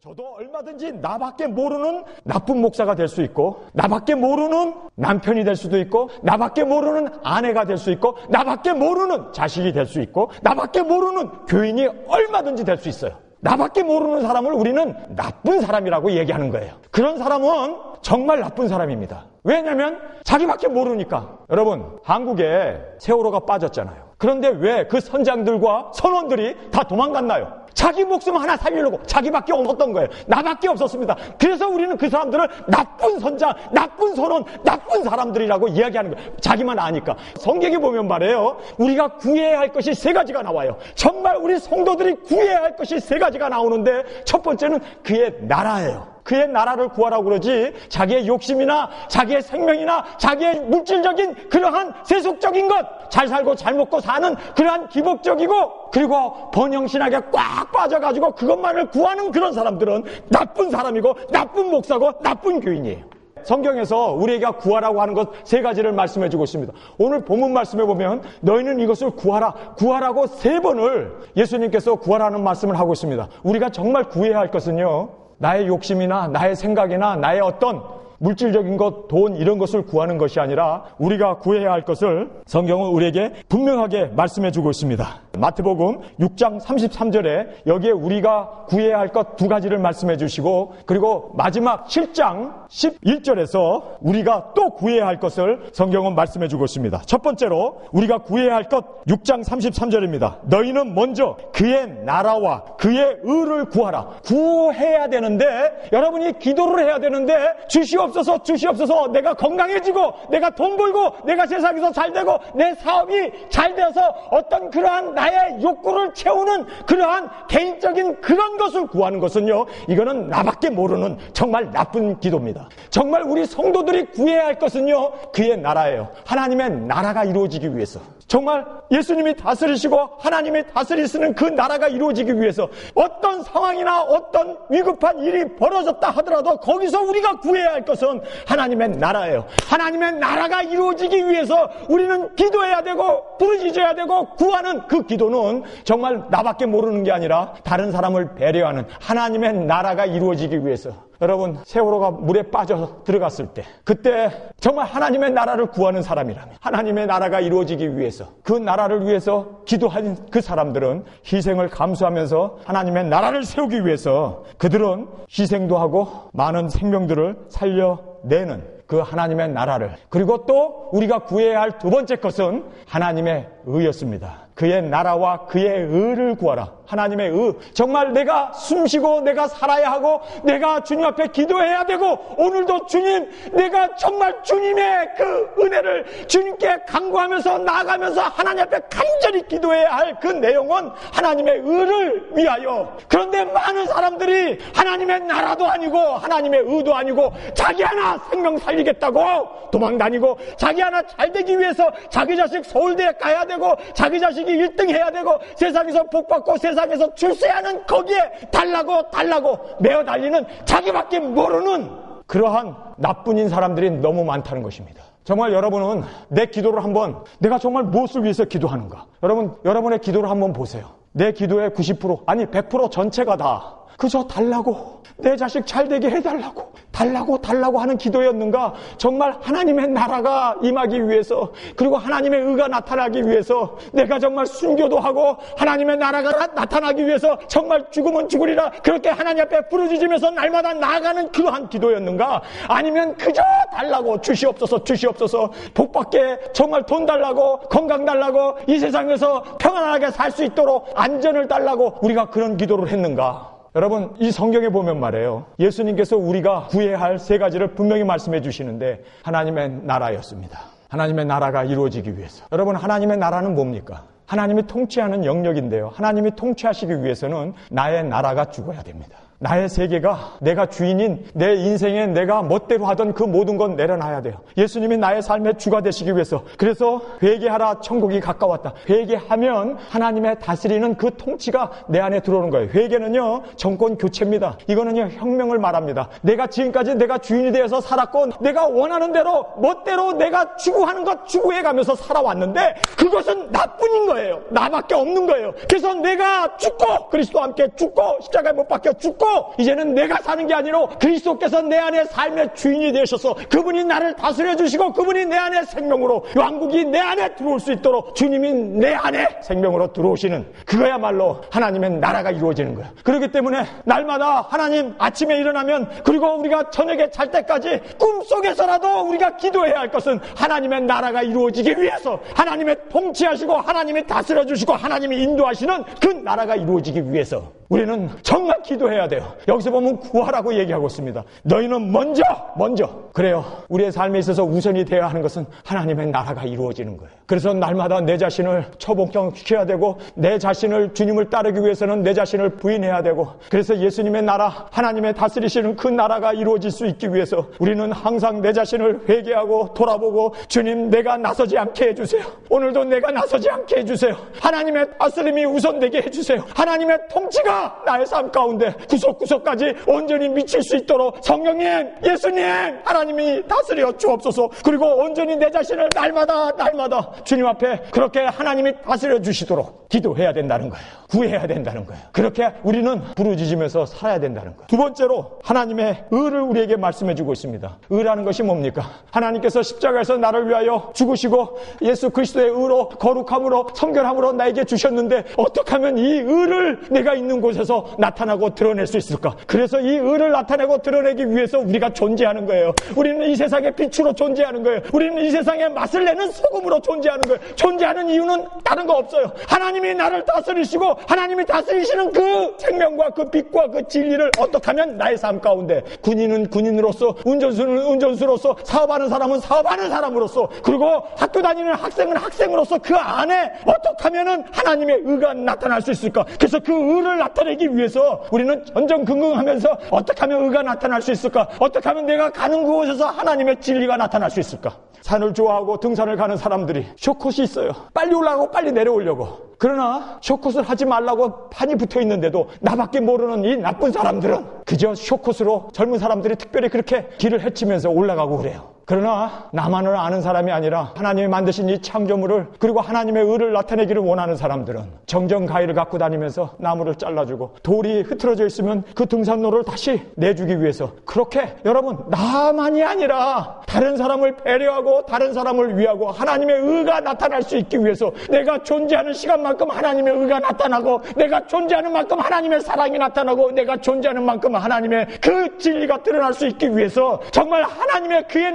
저도 얼마든지 나밖에 모르는 나쁜 목사가 될 수 있고, 나밖에 모르는 남편이 될 수도 있고, 나밖에 모르는 아내가 될 수 있고, 나밖에 모르는 자식이 될 수 있고, 나밖에 모르는 교인이 얼마든지 될 수 있어요. 나밖에 모르는 사람을 우리는 나쁜 사람이라고 얘기하는 거예요. 그런 사람은 정말 나쁜 사람입니다. 왜냐하면 자기밖에 모르니까. 여러분, 한국에 세월호가 빠졌잖아요. 그런데 왜 그 선장들과 선원들이 다 도망갔나요? 자기 목숨 하나 살리려고. 자기밖에 없었던 거예요. 나밖에 없었습니다. 그래서 우리는 그 사람들을 나쁜 선장, 나쁜 선원, 나쁜 사람들이라고 이야기하는 거예요. 자기만 아니까. 성경에 보면 말이에요, 우리가 구해야 할 것이 세 가지가 나와요. 정말 우리 성도들이 구해야 할 것이 세 가지가 나오는데, 첫 번째는 그의 나라예요. 그의 나라를 구하라고 그러지, 자기의 욕심이나 자기의 생명이나 자기의 물질적인 그러한 세속적인 것, 잘 살고 잘 먹고 사는 그러한 기복적이고, 그리고 번영신학에 꽉 빠져가지고 그것만을 구하는 그런 사람들은 나쁜 사람이고 나쁜 목사고 나쁜 교인이에요. 성경에서 우리에게 구하라고 하는 것 세 가지를 말씀해 주고 있습니다. 오늘 본문 말씀해 보면 너희는 이것을 구하라, 구하라고 세 번을 예수님께서 구하라는 말씀을 하고 있습니다. 우리가 정말 구해야 할 것은요, 나의 욕심이나 나의 생각이나 나의 어떤 물질적인 것, 돈 이런 것을 구하는 것이 아니라 우리가 구해야 할 것을 성경은 우리에게 분명하게 말씀해 주고 있습니다. 마태복음 6장 33절에 여기에 우리가 구해야 할 것 두 가지를 말씀해 주시고, 그리고 마지막 7장 11절에서 우리가 또 구해야 할 것을 성경은 말씀해 주고 있습니다. 첫 번째로 우리가 구해야 할 것 6장 33절입니다. 너희는 먼저 그의 나라와 그의 의를 구하라. 구해야 되는데, 여러분이 기도를 해야 되는데, 주시옵소서 주시옵소서, 내가 건강해지고 내가 돈 벌고 내가 세상에서 잘 되고 내 사업이 잘 되어서 어떤 그러한 나의 욕구를 채우는 그러한 개인적인 그런 것을 구하는 것은요, 이거는 나밖에 모르는 정말 나쁜 기도입니다. 정말 우리 성도들이 구해야 할 것은요, 그의 나라예요. 하나님의 나라가 이루어지기 위해서, 정말 예수님이 다스리시고 하나님이 다스리시는 그 나라가 이루어지기 위해서 어떤 상황이나 어떤 위급한 일이 벌어졌다 하더라도 거기서 우리가 구해야 할 것은 하나님의 나라예요. 하나님의 나라가 이루어지기 위해서 우리는 기도해야 되고 부르짖어야 되고 구하는 그 기도는 정말 나밖에 모르는 게 아니라 다른 사람을 배려하는 하나님의 나라가 이루어지기 위해서. 여러분, 세월호가 물에 빠져 들어갔을 때, 그때 정말 하나님의 나라를 구하는 사람이라면, 하나님의 나라가 이루어지기 위해서, 그 나라를 위해서 기도한 그 사람들은 희생을 감수하면서 하나님의 나라를 세우기 위해서 그들은 희생도 하고 많은 생명들을 살려내는 그 하나님의 나라를, 그리고 또 우리가 구해야 할 두 번째 것은 하나님의 의였습니다. 그의 나라와 그의 의를 구하라. 하나님의 의. 정말 내가 숨쉬고 내가 살아야 하고 내가 주님 앞에 기도해야 되고, 오늘도 주님, 내가 정말 주님의 그 은혜를 주님께 간구하면서 나아가면서 하나님 앞에 간절히 기도해야 할 그 내용은 하나님의 의를 위하여. 그런데 많은 사람들이 하나님의 나라도 아니고 하나님의 의도 아니고 자기 하나 생명 살리겠다고 도망다니고, 자기 하나 잘 되기 위해서 자기 자식 서울대에 가야 되고 자기 자식이 1등 해야 되고 세상에서 복받고 세상에서 출세하는 거기에 달라고 매어 달리는 자기밖에 모르는 그러한 나쁜인 사람들이 너무 많다는 것입니다. 정말 여러분은 내 기도를 한번, 내가 정말 무엇을 위해서 기도하는가, 여러분의 기도를 한번 보세요. 내 기도의 90% 아니 100% 전체가 다 그저 달라고, 내 자식 잘 되게 해달라고, 달라고 하는 기도였는가? 정말 하나님의 나라가 임하기 위해서, 그리고 하나님의 의가 나타나기 위해서, 내가 정말 순교도 하고 하나님의 나라가 나타나기 위해서 정말 죽으면 죽으리라 그렇게 하나님 앞에 부르짖으면서 날마다 나아가는 그러한 기도였는가? 아니면 그저 달라고, 주시옵소서 주시옵소서, 복받게 정말 돈 달라고, 건강 달라고, 이 세상에서 평안하게 살 수 있도록 안전을 달라고 우리가 그런 기도를 했는가? 여러분, 이 성경에 보면 말이에요, 예수님께서 우리가 구해야 할 세 가지를 분명히 말씀해 주시는데 하나님의 나라였습니다. 하나님의 나라가 이루어지기 위해서. 여러분, 하나님의 나라는 뭡니까? 하나님이 통치하는 영역인데요, 하나님이 통치하시기 위해서는 나의 나라가 죽어야 됩니다. 나의 세계가, 내가 주인인 내 인생에 내가 멋대로 하던 그 모든 건 내려놔야 돼요. 예수님이 나의 삶의 주가 되시기 위해서. 그래서 회개하라, 천국이 가까웠다. 회개하면 하나님의 다스리는 그 통치가 내 안에 들어오는 거예요. 회개는요, 정권 교체입니다. 이거는요, 혁명을 말합니다. 내가 지금까지 내가 주인이 되어서 살았고 내가 원하는 대로 멋대로 내가 추구하는 것 추구해가면서 살아왔는데 그것은 나뿐인 거예요. 나밖에 없는 거예요. 그래서 내가 죽고 그리스도와 함께 죽고 십자가에 못 박혀 죽고 바뀌고 이제는 내가 사는 게 아니라 그리스도께서 내 안에 삶의 주인이 되셔서 그분이 나를 다스려 주시고 그분이 내 안에 생명으로 왕국이 내 안에 들어올 수 있도록 주님이 내 안에 생명으로 들어오시는 그거야말로 하나님의 나라가 이루어지는 거예요. 그렇기 때문에 날마다 하나님 아침에 일어나면 그리고 우리가 저녁에 잘 때까지 꿈속에서라도 우리가 기도해야 할 것은 하나님의 나라가 이루어지기 위해서 하나님의 통치하시고 하나님이 다스려 주시고 하나님이 인도하시는 그 나라가 이루어지기 위해서 우리는 정말 기도해야 돼요. 여기서 보면 구하라고 얘기하고 있습니다. 너희는 먼저 그래요. 우리의 삶에 있어서 우선이 되어야 하는 것은 하나님의 나라가 이루어지는 거예요. 그래서 날마다 내 자신을 처복시켜야 되고 내 자신을 주님을 따르기 위해서는 내 자신을 부인해야 되고 그래서 예수님의 나라 하나님의 다스리시는 그 나라가 이루어질 수 있기 위해서 우리는 항상 내 자신을 회개하고 돌아보고 주님 내가 나서지 않게 해주세요. 오늘도 내가 나서지 않게 해주세요. 하나님의 다스림이 우선되게 해주세요. 하나님의 통치가 나의 삶 가운데 구석구석까지 온전히 미칠 수 있도록 성령님 예수님 하나님이 다스려 주옵소서. 그리고 온전히 내 자신을 날마다 주님 앞에 그렇게 하나님이 다스려 주시도록 기도해야 된다는 거예요. 구해야 된다는 거예요. 그렇게 우리는 부르짖으면서 살아야 된다는 거예요. 두 번째로 하나님의 의를 우리에게 말씀해 주고 있습니다. 의라는 것이 뭡니까? 하나님께서 십자가에서 나를 위하여 죽으시고 예수 그리스도의 의로 거룩함으로 성결함으로 나에게 주셨는데 어떻게 하면 이 의를 내가 있는 곳에서 나타나고 드러낼 수 있을까? 그래서 이 의를 나타내고 드러내기 위해서 우리가 존재하는 거예요. 우리는 이 세상의 빛으로 존재하는 거예요. 우리는 이 세상에 맛을 내는 소금으로 존재하는 거예요. 존재하는 이유는 다른 거 없어요. 하나님이 나를 다스리시고 하나님이 다스리시는 그 생명과 그 빛과 그 진리를 어떻게 하면 나의 삶 가운데 군인은 군인으로서 운전수는 운전수로서 사업하는 사람은 사업하는 사람으로서 그리고 학교 다니는 학생은 학생으로서 그 안에 어떻게 하면 하나님의 의가 나타날 수 있을까? 그래서 그 의를 나타내기 위해서 우리는 전전긍긍하면서 어떻게 하면 의가 나타날 수 있을까? 어떻게 하면 내가 가는 그곳에서 하나님의 진리가 나타날 수 있을까? 산을 좋아하고 등산을 가는 사람들이 숏컷이 있어요. 빨리 올라가고 빨리 내려오려고. 그러나 숏컷을 하지 말라고 판이 붙어 있는데도 나밖에 모르는 이 나쁜 사람들은 그저 숏컷으로 젊은 사람들이 특별히 그렇게 길을 헤치면서 올라가고 그래요. 그러나 나만을 아는 사람이 아니라 하나님이 만드신 이 창조물을 그리고 하나님의 의를 나타내기를 원하는 사람들은 정정가위를 갖고 다니면서 나무를 잘라주고 돌이 흐트러져 있으면 그 등산로를 다시 내주기 위해서 그렇게 여러분 나만이 아니라 다른 사람을 배려하고 다른 사람을 위하고 하나님의 의가 나타날 수 있기 위해서 내가 존재하는 시간만큼 하나님의 의가 나타나고 내가 존재하는 만큼 하나님의 사랑이 나타나고 내가 존재하는 만큼 하나님의 그 진리가 드러날 수 있기 위해서 정말 하나님의 그의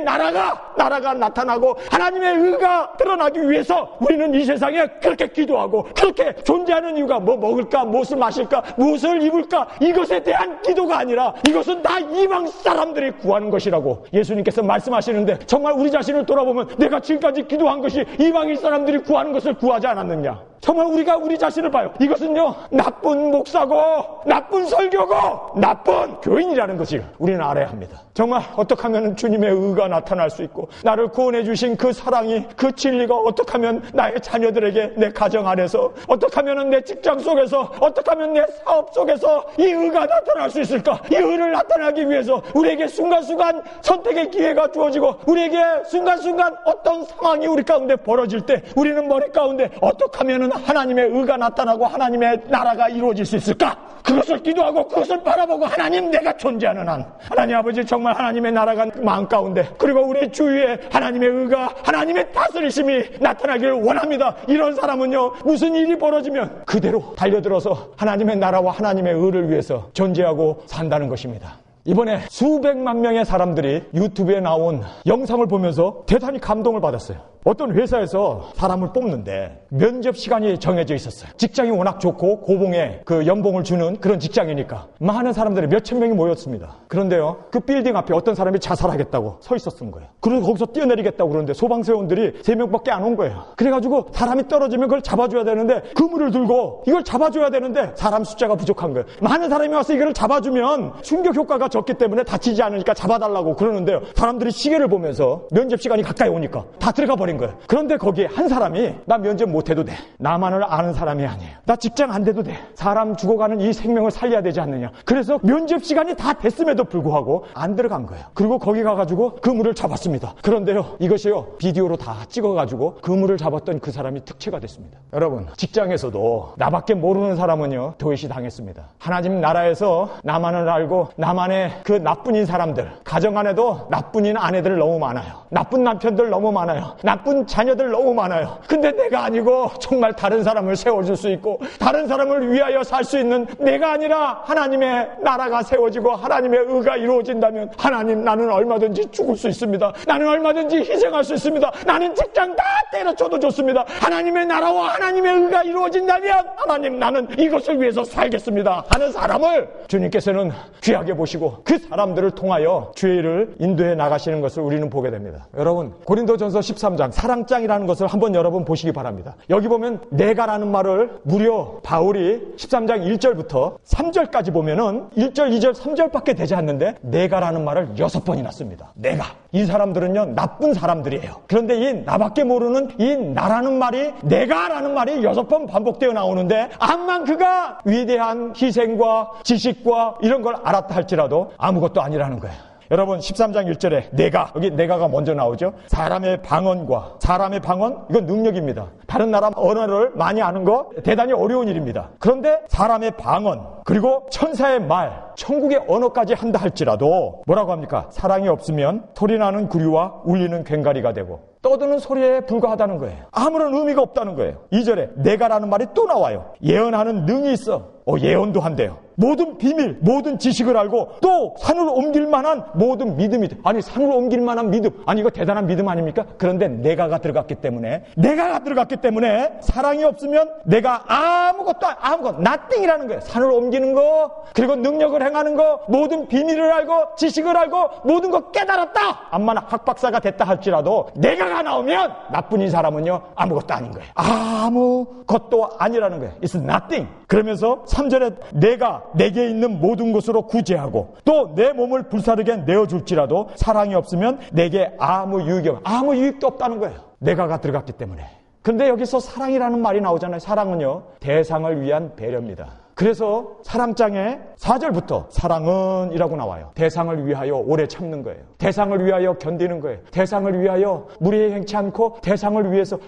나라가 나타나고 하나님의 의가 드러나기 위해서 우리는 이 세상에 그렇게 기도하고 그렇게 존재하는 이유가 뭐 먹을까 무엇을 마실까 무엇을 입을까 이것에 대한 기도가 아니라 이것은 다 이방 사람들이 구하는 것이라고 예수님께서 말씀하시는데 정말 우리 자신을 돌아보면 내가 지금까지 기도한 것이 이방인 사람들이 구하는 것을 구하지 않았느냐? 정말 우리가 우리 자신을 봐요. 이것은요 나쁜 목사고 나쁜 설교고 나쁜 교인이라는 것을 우리는 알아야 합니다. 정말 어떻게 하면 주님의 의가 나타날 수 있고 나를 구원해 주신 그 사랑이 그 진리가 어떻게 하면 나의 자녀들에게 내 가정 안에서 어떻게 하면 내 직장 속에서 어떻게 하면 내 사업 속에서 이 의가 나타날 수 있을까? 이 의를 나타나기 위해서 우리에게 순간순간 선택의 기회가 주어지고 우리에게 순간순간 어떤 상황이 우리 가운데 벌어질 때 우리는 머리 가운데 어떻게 하면 하나님의 의가 나타나고 하나님의 나라가 이루어질 수 있을까? 그것을 기도하고 그것을 바라보고 하나님 내가 존재하는 한 하나님 아버지 정말 하나님의 나라가 마음 가운데 그리고 우리 주위에 하나님의 의가 하나님의 다스리심이 나타나기를 원합니다. 이런 사람은요 무슨 일이 벌어지면 그대로 달려들어서 하나님의 나라와 하나님의 의를 위해서 존재하고 산다는 것입니다. 이번에 수백만 명의 사람들이 유튜브에 나온 영상을 보면서 대단히 감동을 받았어요. 어떤 회사에서 사람을 뽑는데 면접 시간이 정해져 있었어요. 직장이 워낙 좋고 고봉에 그 연봉을 주는 그런 직장이니까 많은 사람들이 몇천 명이 모였습니다. 그런데요 그 빌딩 앞에 어떤 사람이 자살하겠다고 서 있었던 거예요. 그래서 거기서 뛰어내리겠다고 그러는데 소방서원들이 3명밖에 안 온 거예요. 그래가지고 사람이 떨어지면 그걸 잡아줘야 되는데 그물을 들고 이걸 잡아줘야 되는데 사람 숫자가 부족한 거예요. 많은 사람이 와서 이걸 잡아주면 충격 효과가 적기 때문에 다치지 않으니까 잡아달라고 그러는데요 사람들이 시계를 보면서 면접 시간이 가까이 오니까 다 들어가 버려요. 죽어버린 거예요. 그런데 거기에 한 사람이 나 면접 못해도 돼. 나만을 아는 사람이 아니에요. 나 직장 안 돼도 돼. 사람 죽어가는 이 생명을 살려야 되지 않느냐. 그래서 면접 시간이 다 됐음에도 불구하고 안 들어간 거예요. 그리고 거기 가가지고 그물을 잡았습니다. 그런데요, 이것이요, 비디오로 다 찍어가지고 그물을 잡았던 그 사람이 특채가 됐습니다. 여러분, 직장에서도 나밖에 모르는 사람은요, 도외시 당했습니다. 하나님 나라에서 나만을 알고 나만의 그 나쁜인 사람들, 가정 안에도 나쁜인 아내들 너무 많아요. 나쁜 남편들 너무 많아요. 나쁜 자녀들 너무 많아요. 근데 내가 아니고 정말 다른 사람을 세워줄 수 있고 다른 사람을 위하여 살 수 있는 내가 아니라 하나님의 나라가 세워지고 하나님의 의가 이루어진다면, 하나님, 나는 얼마든지 죽을 수 있습니다. 나는 얼마든지 희생할 수 있습니다. 나는 직장 다 때려쳐도 좋습니다. 하나님의 나라와 하나님의 의가 이루어진다면, 하나님, 나는 이것을 위해서 살겠습니다 하는 사람을 주님께서는 귀하게 보시고 그 사람들을 통하여 주의 일을 인도해 나가시는 것을 우리는 보게 됩니다. 여러분, 고린도전서 13장 사랑장이라는 것을 한번 여러분 보시기 바랍니다. 여기 보면 내가라는 말을 무려 바울이 13장 1절부터 3절까지 보면은 1절, 2절, 3절밖에 되지 않는데 내가라는 말을 6번이나 씁니다. 내가. 이 사람들은요, 나쁜 사람들이에요. 그런데 이 나밖에 모르는 이 나라는 말이, 내가라는 말이 6번 반복되어 나오는데, 암만 그가 위대한 희생과 지식과 이런 걸 알았다 할지라도 아무것도 아니라는 거예요. 여러분, 13장 1절에 내가, 여기 내가가 먼저 나오죠. 사람의 방언과, 사람의 방언, 이건 능력입니다. 다른 나라 언어를 많이 아는 거 대단히 어려운 일입니다. 그런데 사람의 방언, 그리고 천사의 말, 천국의 언어까지 한다 할지라도 뭐라고 합니까? 사랑이 없으면 소리나는 구리와 울리는 괭가리가 되고 떠드는 소리에 불과하다는 거예요. 아무런 의미가 없다는 거예요. 2절에 내가라는 말이 또 나와요. 예언하는 능이 있어. 예언도 한대요. 모든 비밀, 모든 지식을 알고 또 산을 옮길 만한 모든 믿음이 돼. 아니, 산을 옮길 만한 믿음. 아니, 이거 대단한 믿음 아닙니까? 그런데 내가가 들어갔기 때문에 사랑이 없으면 내가 아무것도 nothing이라는 거예요. 산을 옮기는 거, 그리고 능력을 행하는 거, 모든 비밀을 알고 지식을 알고 모든 거 깨달았다. 암만 학박사가 됐다 할지라도 내가가 나오면 나쁜 이 사람은요, 아무것도 아닌 거예요. 아무것도 아니라는 거예요. It's nothing. 그러면서 3절에 내게 있는 모든 것으로 구제하고 또 내 몸을 불사르게 내어줄지라도 사랑이 없으면 내게 아무 유익도 없다는 거예요. 내가가 들어갔기 때문에. 근데 여기서 사랑이라는 말이 나오잖아요. 사랑은요, 대상을 위한 배려입니다. 그래서 사랑장에 4절부터 사랑은 이라고 나와요. 대상을 위하여 오래 참는 거예요. 대상을 위하여 견디는 거예요. 대상을 위하여 무리에 행치 않고 대상을 위해서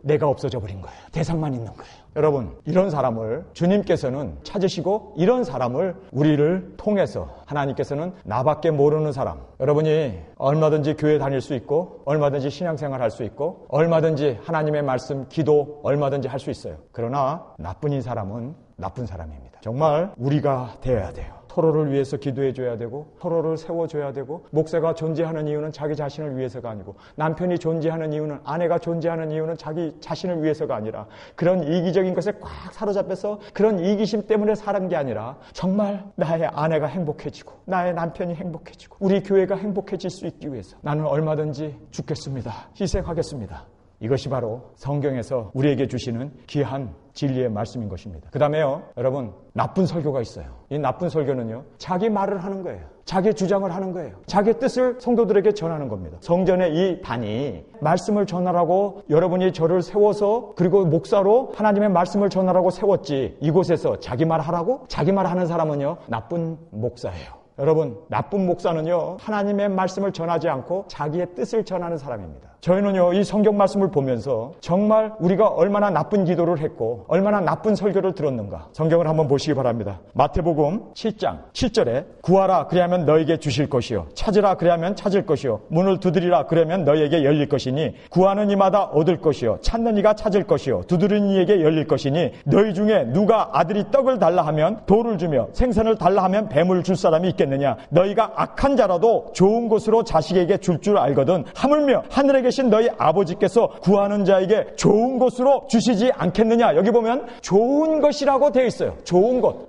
내가 없어져 버린 거예요. 대상만 있는 거예요. 여러분, 이런 사람을 주님께서는 찾으시고 이런 사람을 우리를 통해서 하나님께서는 나밖에 모르는 사람, 여러분이 얼마든지 교회 다닐 수 있고 얼마든지 신앙생활 할 수 있고 얼마든지 하나님의 말씀, 기도 얼마든지 할 수 있어요. 그러나 나쁜 사람은 나쁜 사람입니다. 정말 우리가 되어야 돼요. 서로를 위해서 기도해줘야 되고 서로를 세워줘야 되고, 목사가 존재하는 이유는 자기 자신을 위해서가 아니고, 남편이 존재하는 이유는, 아내가 존재하는 이유는 자기 자신을 위해서가 아니라, 그런 이기적인 것에 꽉 사로잡혀서 그런 이기심 때문에 사는 게 아니라 정말 나의 아내가 행복해지고 나의 남편이 행복해지고 우리 교회가 행복해질 수 있기 위해서 나는 얼마든지 죽겠습니다. 희생하겠습니다. 이것이 바로 성경에서 우리에게 주시는 귀한 진리의 말씀인 것입니다. 그 다음에요, 여러분, 나쁜 설교가 있어요. 이 나쁜 설교는요, 자기 말을 하는 거예요. 자기 주장을 하는 거예요. 자기 뜻을 성도들에게 전하는 겁니다. 성전의 이 단이 말씀을 전하라고 여러분이 저를 세워서, 그리고 목사로 하나님의 말씀을 전하라고 세웠지, 이곳에서 자기 말 하라고? 자기 말 하는 사람은요, 나쁜 목사예요. 여러분, 나쁜 목사는요, 하나님의 말씀을 전하지 않고 자기의 뜻을 전하는 사람입니다. 저희는요, 이 성경 말씀을 보면서 정말 우리가 얼마나 나쁜 기도를 했고 얼마나 나쁜 설교를 들었는가, 성경을 한번 보시기 바랍니다. 마태복음 7장 7절에 구하라 그리하면 너에게 주실 것이요, 찾으라 그리하면 찾을 것이요, 문을 두드리라 그러면 너에게 열릴 것이니, 구하는 이마다 얻을 것이요, 찾는 이가 찾을 것이요, 두드리는 이에게 열릴 것이니, 너희 중에 누가 아들이 떡을 달라 하면 돌을 주며 생선을 달라 하면 뱀을 줄 사람이 있겠느냐? 너희가 악한 자라도 좋은 것으로 자식에게 줄 줄 알거든 하물며 하늘에 계신 너희 아버지께서 구하는 자에게 좋은 것으로 주시지 않겠느냐? 여기 보면 좋은 것이라고 되어 있어요. 좋은 것.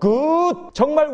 정말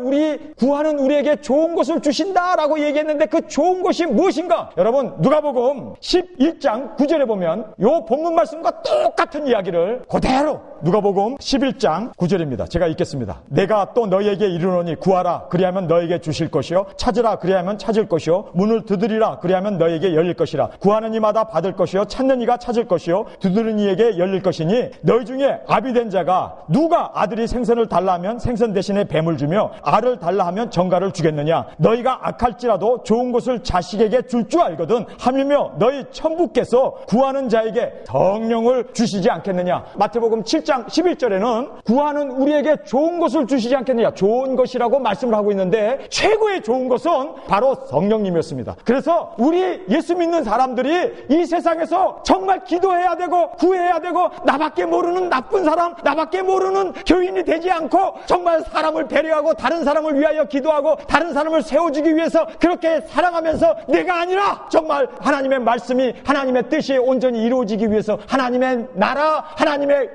구하는 우리에게 좋은 것을 주신다라고 얘기했는데 그 좋은 것이 무엇인가? 여러분, 누가복음 11장 9절에 보면 요 본문 말씀과 똑같은 이야기를 그대로, 누가복음 11장 9절입니다. 제가 읽겠습니다. 내가 또 너희에게 이르노니 구하라 그리하면 너에게 주실 것이요, 찾으라 그리하면 찾을 것이요, 문을 두드리라 그리하면 너에게 열릴 것이라. 구하는 이마다 받을 받을 것이요 찾는 이가 찾을 것이요 두드리는 이에게 열릴 것이니 너희 중에 아비 된 자가 누가 아들이 생선을 달라 하면 생선 대신에 뱀을 주며 알을 달라 하면 정갈을 주겠느냐. 너희가 악할지라도 좋은 것을 자식에게 줄 줄 알거든. 하물며 너희 천부께서 구하는 자에게 성령을 주시지 않겠느냐. 마태복음 7장 11절에는 구하는 우리에게 좋은 것을 주시지 않겠느냐. 좋은 것이라고 말씀을 하고 있는데 최고의 좋은 것은 바로 성령님이었습니다. 그래서 우리 예수 믿는 사람들이 이 세상에서 정말 기도해야 되고 구해야 되고 나밖에 모르는 나쁜 사람, 나밖에 모르는 교인이 되지 않고 정말 사람을 배려하고 다른 사람을 위하여 기도하고 다른 사람을 세워주기 위해서 그렇게 사랑하면서 내가 아니라 정말 하나님의 말씀이 하나님의 뜻이 온전히 이루어지기 위해서 하나님의 나라, 하나님의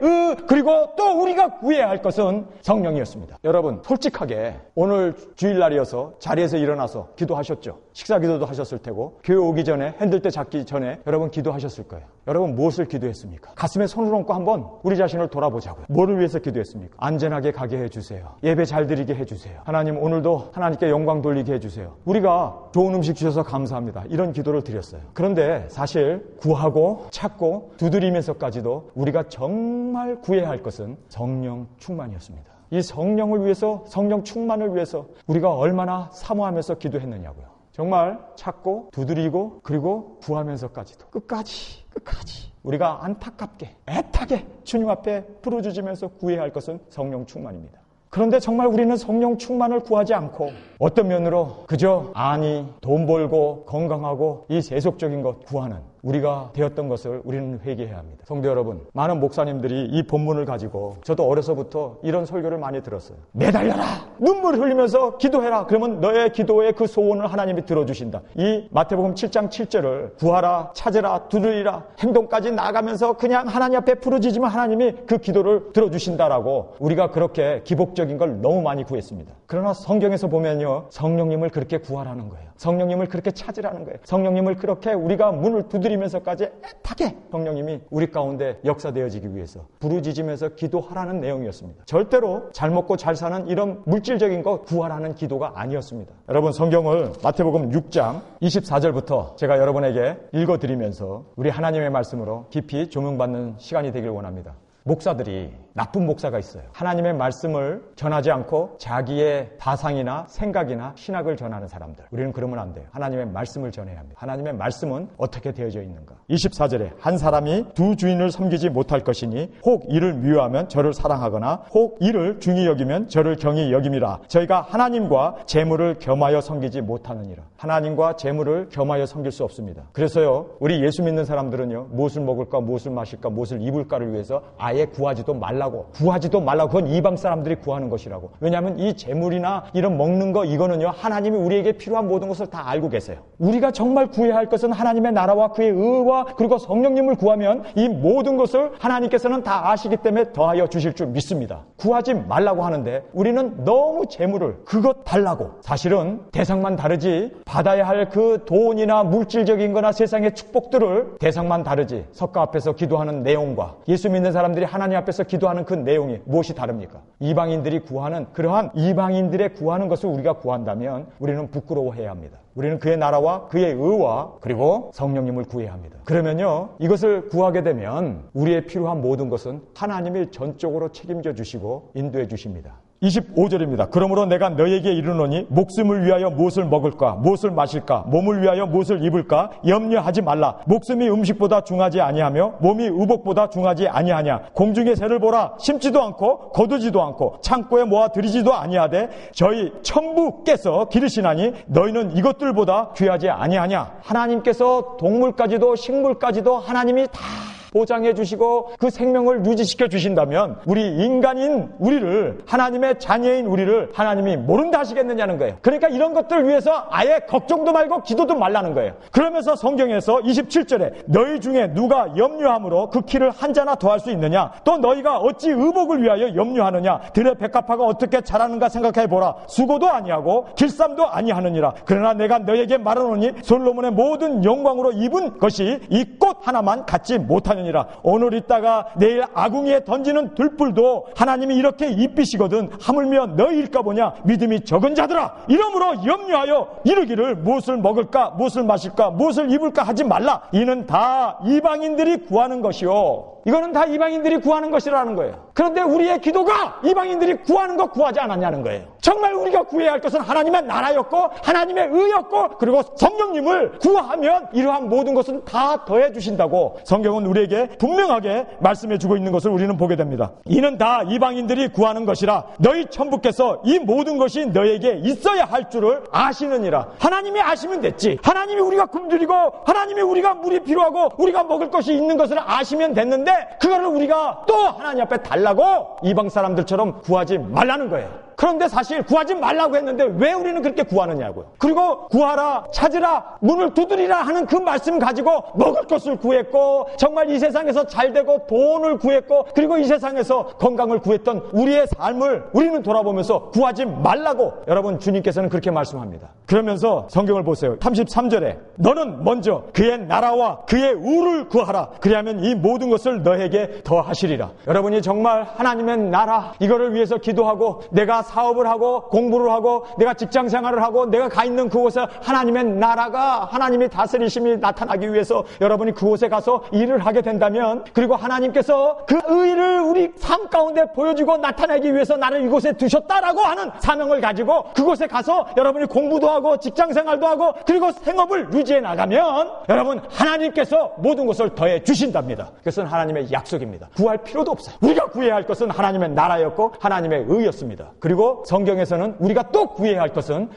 그리고 또 우리가 구해야 할 것은 성령이었습니다. 여러분 솔직하게 오늘 주일날이어서 자리에서 일어나서 기도하셨죠. 식사기도도 하셨을 테고 교회 오기 전에 핸들대 잡기 전에 여러분 기도하셨을 거예요. 여러분 무엇을 기도했습니까? 가슴에 손을 얹고 한번 우리 자신을 돌아보자고요. 뭐를 위해서 기도했습니까? 안전하게 가게 해주세요. 예배 잘 드리게 해주세요. 하나님 오늘도 하나님께 영광 돌리게 해주세요. 우리가 좋은 음식 주셔서 감사합니다. 이런 기도를 드렸어요. 그런데 사실 구하고 찾고 두드리면서까지도 우리가 정말 구해야 할 것은 성령 충만이었습니다. 이 성령을 위해서, 성령 충만을 위해서 우리가 얼마나 사모하면서 기도했느냐고요. 정말 찾고 두드리고 그리고 구하면서까지도 끝까지 우리가 안타깝게 애타게 주님 앞에 부르짖으면서 구해야 할 것은 성령 충만입니다. 그런데 정말 우리는 성령 충만을 구하지 않고 어떤 면으로 그저 돈 벌고 건강하고 이 세속적인 것 구하는 우리가 되었던 것을 우리는 회개해야 합니다. 성도 여러분, 많은 목사님들이 이 본문을 가지고 저도 어려서부터 이런 설교를 많이 들었어요. 매달려라! 눈물 흘리면서 기도해라! 그러면 너의 기도의 그 소원을 하나님이 들어주신다. 이 마태복음 7장 7절을 구하라, 찾으라, 두드리라 행동까지 나가면서 그냥 하나님 앞에 부르짖으면 하나님이 그 기도를 들어주신다라고 우리가 그렇게 기복적인 걸 너무 많이 구했습니다. 그러나 성경에서 보면요, 성령님을 그렇게 구하라는 거예요. 성령님을 그렇게 찾으라는 거예요. 성령님을 그렇게 우리가 문을 두드리면서까지 애타게 성령님이 우리 가운데 역사되어지기 위해서 부르짖으면서 기도하라는 내용이었습니다. 절대로 잘 먹고 잘 사는 이런 물질적인 거 구하라는 기도가 아니었습니다. 여러분 성경을 마태복음 6장 24절부터 제가 여러분에게 읽어드리면서 우리 하나님의 말씀으로 깊이 조명받는 시간이 되길 원합니다. 목사들이 나쁜 목사가 있어요. 하나님의 말씀을 전하지 않고 자기의 다상이나 생각이나 신학을 전하는 사람들. 우리는 그러면 안 돼요. 하나님의 말씀을 전해야 합니다. 하나님의 말씀은 어떻게 되어져 있는가? 24절에 한 사람이 두 주인을 섬기지 못할 것이니 혹 이를 미워하면 저를 사랑하거나 혹 이를 중히 여기면 저를 경히 여김이라. 저희가 하나님과 재물을 겸하여 섬기지 못하느니라. 하나님과 재물을 겸하여 섬길 수 없습니다. 그래서요, 우리 예수 믿는 사람들은요, 무엇을 먹을까, 무엇을 마실까, 무엇을 입을까를 위해서 아예 구하지도 말라고. 그건 이방 사람들이 구하는 것이라고. 왜냐하면 이 재물이나 이런 먹는 거 이거는요, 하나님이 우리에게 필요한 모든 것을 다 알고 계세요. 우리가 정말 구해야 할 것은 하나님의 나라와 그의 의와 그리고 성령님을 구하면 이 모든 것을 하나님께서는 다 아시기 때문에 더하여 주실 줄 믿습니다. 구하지 말라고 하는데 우리는 너무 재물을 그것 달라고. 사실은 대상만 다르지 받아야 할 그 돈이나 물질적인 거나 세상의 축복들을 대상만 다르지 석가 앞에서 기도하는 내용과 예수 믿는 사람들이 하나님 앞에서 기도하는 그 내용이 무엇이 다릅니까? 이방인들이 구하는 그러한 이방인들의 구하는 것을 우리가 구한다면 우리는 부끄러워해야 합니다. 우리는 그의 나라와 그의 의와 그리고 성령님을 구해야 합니다. 그러면요, 이것을 구하게 되면 우리의 필요한 모든 것은 하나님이 전적으로 책임져 주시고 인도해 주십니다. 25절입니다. 그러므로 내가 너에게 이르노니 목숨을 위하여 무엇을 먹을까, 무엇을 마실까, 몸을 위하여 무엇을 입을까 염려하지 말라. 목숨이 음식보다 중하지 아니하며 몸이 의복보다 중하지 아니하냐. 공중의 새를 보라. 심지도 않고 거두지도 않고 창고에 모아 들이지도 아니하되 저희 천부께서 기르시나니 너희는 이것들보다 귀하지 아니하냐. 하나님께서 동물까지도 식물까지도 하나님이 다 보장해 주시고 그 생명을 유지시켜 주신다면 우리 인간인 우리를, 하나님의 자녀인 우리를 하나님이 모른다 하시겠느냐는 거예요. 그러니까 이런 것들 위해서 아예 걱정도 말고 기도도 말라는 거예요. 그러면서 성경에서 27절에 너희 중에 누가 염려함으로 그 키를 한 자나 더할 수 있느냐. 또 너희가 어찌 의복을 위하여 염려하느냐. 들의 백합화가 어떻게 자라는가 생각해 보라. 수고도 아니하고 길쌈도 아니하느니라. 그러나 내가 너에게 말하노니 솔로몬의 모든 영광으로 입은 것이 이 꽃 하나만 갖지 못하느냐. 하느니라. 오늘 있다가 내일 아궁이에 던지는 들불도 하나님이 이렇게 입히시거든 하물며 너희일까 보냐. 믿음이 적은 자들아, 이러므로 염려하여 이르기를 무엇을 먹을까 무엇을 마실까 무엇을 입을까 하지 말라. 이는 다 이방인들이 구하는 것이요. 이거는 다 이방인들이 구하는 것이라는 거예요. 그런데 우리의 기도가 이방인들이 구하는 것 구하지 않았냐는 거예요. 정말 우리가 구해야 할 것은 하나님의 나라였고 하나님의 의였고 그리고 성령님을 구하면 이러한 모든 것은 다 더해 주신다고 성경은 우리에게 분명하게 말씀해 주고 있는 것을 우리는 보게 됩니다. 이는 다 이방인들이 구하는 것이라 너희 천부께서 이 모든 것이 너에게 있어야 할 줄을 아시느니라. 하나님이 아시면 됐지. 하나님이 우리가 굶주리고 하나님이 우리가 물이 필요하고 우리가 먹을 것이 있는 것을 아시면 됐는데 그거를 우리가 또 하나님 앞에 달라고 이방 사람들처럼 구하지 말라는 거예요. 그런데 사실 구하지 말라고 했는데 왜 우리는 그렇게 구하느냐고요. 그리고 구하라, 찾으라, 문을 두드리라 하는 그 말씀 가지고 먹을 것을 구했고 정말 이 세상에서 잘되고 돈을 구했고 그리고 이 세상에서 건강을 구했던 우리의 삶을 우리는 돌아보면서 구하지 말라고 여러분 주님께서는 그렇게 말씀합니다. 그러면서 성경을 보세요. 33절에 너는 먼저 그의 나라와 그의 의를 구하라. 그리하면 이 모든 것을 너에게 더하시리라. 여러분이 정말 하나님의 나라 이거를 위해서 기도하고 내가 사업을 하고 공부를 하고 내가 직장 생활을 하고 내가 가 있는 그곳에 하나님의 나라가 하나님의 다스리심이 나타나기 위해서 여러분이 그곳에 가서 일을 하게 된다면 그리고 하나님께서 그 의를 우리 삶 가운데 보여주고 나타내기 위해서 나를 이곳에 두셨다라고 하는 사명을 가지고 그곳에 가서 여러분이 공부도 하고 직장 생활도 하고 그리고 생업을 유지해 나가면 여러분 하나님께서 모든 것을 더해 주신답니다. 그것은 하나님의 약속입니다. 구할 필요도 없어요. 우리가 구해야 할 것은 하나님의 나라였고 하나님의 의였습니다. 그리고 성경에서는 우리가 또 구해야 할 것은